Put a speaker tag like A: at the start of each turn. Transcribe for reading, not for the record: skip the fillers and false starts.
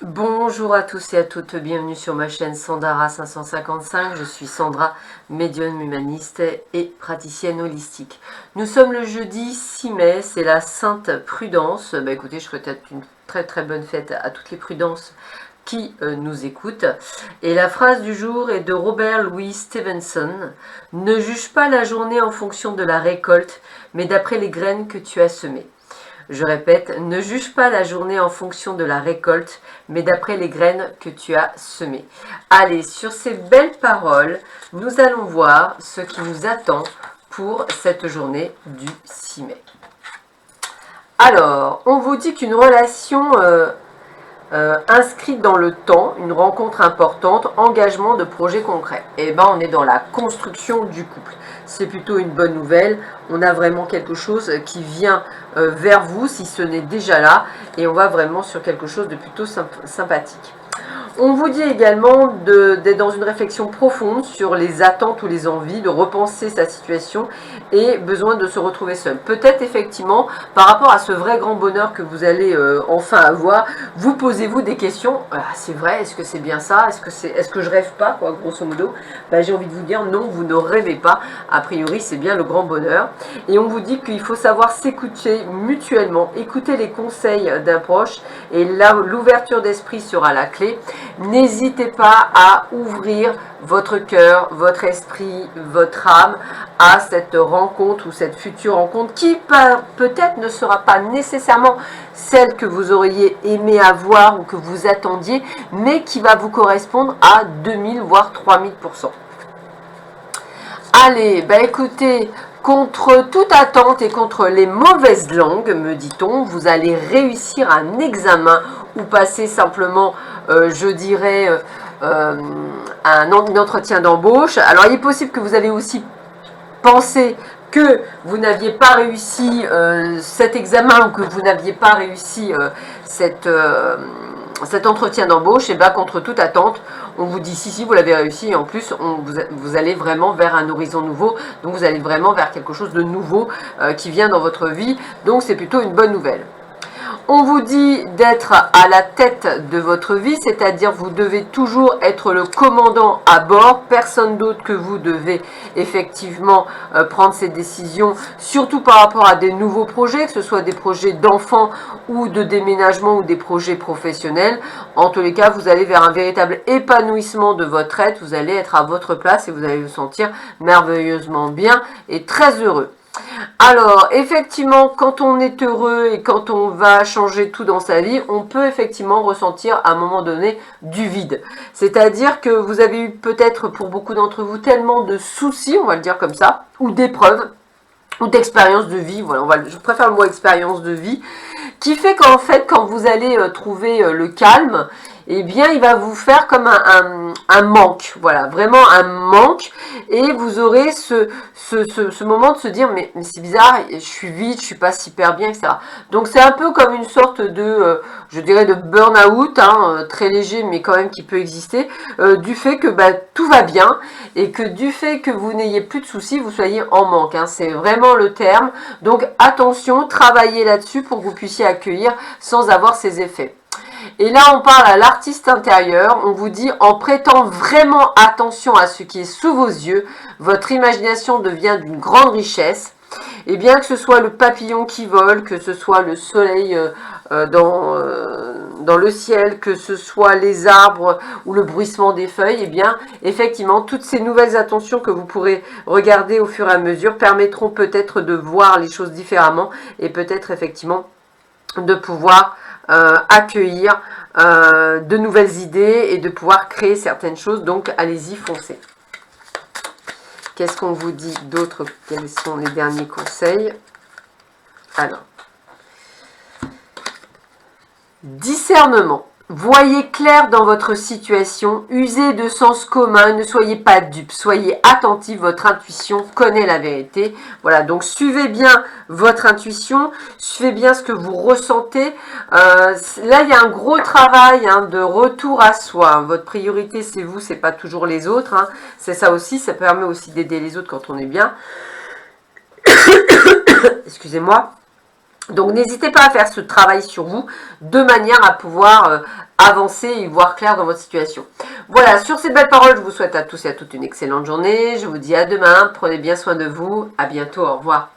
A: Bonjour à tous et à toutes, bienvenue sur ma chaîne Sandara 555. Je suis Sandra, médium humaniste et praticienne holistique. Nous sommes le jeudi 6 mai, c'est la Sainte Prudence. Écoutez, je souhaite une très bonne fête à toutes les prudences qui nous écoutent. Et la phrase du jour est de Robert Louis Stevenson. Ne juge pas la journée en fonction de la récolte, mais d'après les graines que tu as semées. Je répète, ne juge pas la journée en fonction de la récolte, mais d'après les graines que tu as semées. Allez, sur ces belles paroles, nous allons voir ce qui nous attend pour cette journée du 6 mai. Alors, on vous dit qu'une relation inscrite dans le temps, une rencontre importante, engagement de projets concrets. Et ben, on est dans la construction du couple. C'est plutôt une bonne nouvelle. On a vraiment quelque chose qui vient vers vous, si ce n'est déjà là. Et on va vraiment sur quelque chose de plutôt sympathique. On vous dit également d'être dans une réflexion profonde sur les attentes ou les envies, de repenser sa situation et besoin de se retrouver seul. Peut-être effectivement, par rapport à ce vrai grand bonheur que vous allez enfin avoir, vous posez-vous des questions. C'est vrai, est-ce que c'est bien ça? Est-ce que je rêve pas, quoi, grosso modo? J'ai envie de vous dire non, vous ne rêvez pas. A priori, c'est bien le grand bonheur. Et on vous dit qu'il faut savoir s'écouter mutuellement, écouter les conseils d'un proche, et là, l'ouverture d'esprit sera la clé. N'hésitez pas à ouvrir votre cœur, votre esprit, votre âme à cette rencontre ou cette future rencontre qui peut-être ne sera pas nécessairement celle que vous auriez aimé avoir ou que vous attendiez, mais qui va vous correspondre à 2000 voire 3000%. Allez, écoutez, contre toute attente et contre les mauvaises langues, me dit-on, vous allez réussir un examen ou passer simplement, je dirais, un entretien d'embauche. Alors, il est possible que vous avez aussi pensé que vous n'aviez pas réussi cet examen ou que vous n'aviez pas réussi cet entretien d'embauche. Et contre toute attente, on vous dit si vous l'avez réussi, et en plus vous allez vraiment vers un horizon nouveau, donc vous allez vraiment vers quelque chose de nouveau qui vient dans votre vie, donc c'est plutôt une bonne nouvelle. On vous dit d'être à la tête de votre vie, c'est-à-dire vous devez toujours être le commandant à bord, personne d'autre que vous devez effectivement prendre ces décisions, surtout par rapport à des nouveaux projets, que ce soit des projets d'enfants ou de déménagement ou des projets professionnels. En tous les cas, vous allez vers un véritable épanouissement de votre être, vous allez être à votre place et vous allez vous sentir merveilleusement bien et très heureux. Alors, effectivement, quand on est heureux et quand on va changer tout dans sa vie, on peut effectivement ressentir à un moment donné du vide. C'est-à-dire que vous avez eu peut-être pour beaucoup d'entre vous tellement de soucis, on va le dire comme ça, ou d'épreuves, ou d'expérience de vie, voilà, je préfère le mot expérience de vie, qui fait qu'en fait, quand vous allez trouver le calme, eh bien, il va vous faire comme un manque, voilà, vraiment un manque, et vous aurez ce moment de se dire, mais c'est bizarre, je suis vide, je suis pas super bien, etc. Donc, c'est un peu comme une sorte de, je dirais, de burn-out, très léger, mais quand même qui peut exister, du fait que tout va bien, et que du fait que vous n'ayez plus de soucis, vous soyez en manque, c'est vraiment le terme. Donc, attention, travaillez là-dessus pour que vous puissiez accueillir sans avoir ces effets. Et là, on parle à l'artiste intérieur. On vous dit, en prêtant vraiment attention à ce qui est sous vos yeux, votre imagination devient d'une grande richesse. Et bien que ce soit le papillon qui vole, que ce soit le soleil dans le ciel, que ce soit les arbres ou le bruissement des feuilles, et bien effectivement, toutes ces nouvelles attentions que vous pourrez regarder au fur et à mesure permettront peut-être de voir les choses différemment et peut-être effectivement de pouvoir accueillir de nouvelles idées et de pouvoir créer certaines choses. Donc allez-y, foncez. Qu'est-ce qu'on vous dit d'autre? Quels sont les derniers conseils? Alors, discernement. Voyez clair dans votre situation, usez de sens commun, ne soyez pas dupes, soyez attentifs, votre intuition connaît la vérité. Voilà, donc suivez bien votre intuition, suivez bien ce que vous ressentez. Là, il y a un gros travail de retour à soi. Votre priorité, c'est vous, c'est pas toujours les autres. C'est ça aussi, ça permet aussi d'aider les autres quand on est bien. Excusez-moi. Donc n'hésitez pas à faire ce travail sur vous de manière à pouvoir avancer et voir clair dans votre situation. Voilà, sur ces belles paroles, je vous souhaite à tous et à toutes une excellente journée. Je vous dis à demain, prenez bien soin de vous. À bientôt, au revoir.